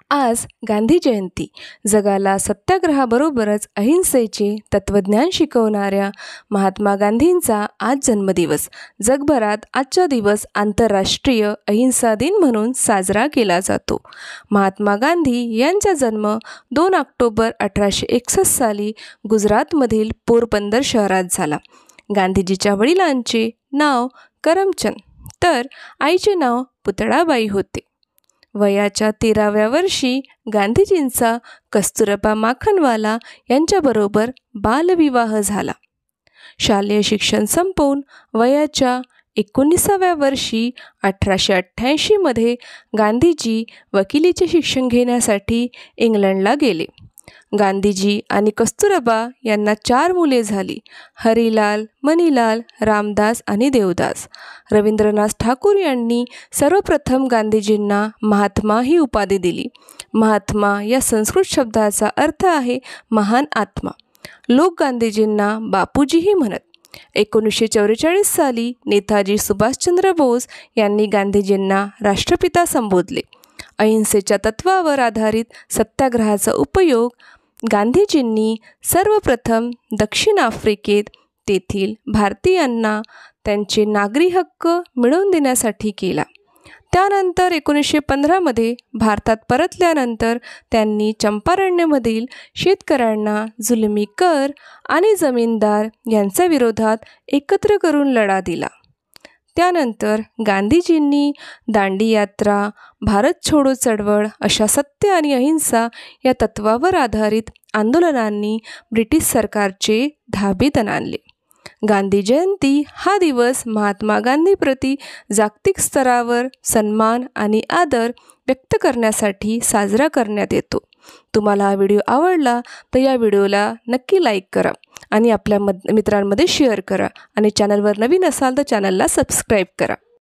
आज गांधी जयंती. जगाला सत्याग्रहाबरोबरच अहिंसेचे तत्त्वज्ञान शिकवणाऱ्या महात्मा गांधींचा आज जन्मदिवस. जगभरात आजचा दिवस आंतरराष्ट्रीय अहिंसा दिन म्हणून साजरा केला जातो. महात्मा गांधी यांचा जन्म 2 ऑक्टोबर 1861 साली गुजरातमधील पोरबंदर शहरात झाला. गांधीजीच्या वडिलांचे नाव करमचंद तर आईचे नाव पुतळाबाई होते. वयाच्या 13व्या वर्षी गांधीजींचा कस्तुरबा माखनवाला यांच्याबरोबर बालविवाह झाला. शालेय शिक्षण संपवून वयाच्या 19व्या वर्षी 1888 गांधीजी वकिलीचे शिक्षण घेण्यासाठी इंग्लंडला गेले. गांधीजी आणि कस्तुरबा यांना 4 मुले झाली: हरिलाल, मणिलाल, रामदास आणि देवदास. रवींद्रनाथ ठाकूर यांनी सर्वप्रथम गांधीजींना महात्मा ही उपाधी दिली. महात्मा या संस्कृत शब्दाचा अर्थ आहे महान आत्मा. लोक गांधीजींना बापूजीही म्हणत. 1944 साली नेताजी सुभाषचंद्र बोस यांनी गांधीजींना राष्ट्रपिता संबोधले. अहिंसेच्या तत्वावर आधारित सत्याग्रहाचा उपयोग गांधीजींनी सर्वप्रथम दक्षिण आफ्रिकेत तेथील भारतीयांना त्यांचे नागरी हक्क मिळवून देण्यासाठी केला. त्यानंतर 1915 भारतात परतल्यानंतर त्यांनी चंपारण्यमधील शेतकऱ्यांना जुलमी कर आणि जमीनदार यांच्या विरोधात एकत्र करून लढा दिला. त्यानंतर गांधीजींनी दांडी यात्रा, भारत छोडो चळवळ अशा सत्य आणि अहिंसा या तत्वावर आधारित आंदोलनांनी ब्रिटिश सरकारचे धाबेदन आणले. गांधी जयंती हा दिवस महात्मा गांधीप्रती जागतिक स्तरावर सन्मान आणि आदर व्यक्त करण्यासाठी साजरा करण्यात येतो. तुम्हाला हा व्हिडिओ आवडला तर या व्हिडिओला नक्की लाईक करा आणि आपल्या मित्रांमध्ये शेअर करा आणि चॅनलवर नवीन असाल तर चॅनलला सबस्क्राईब करा.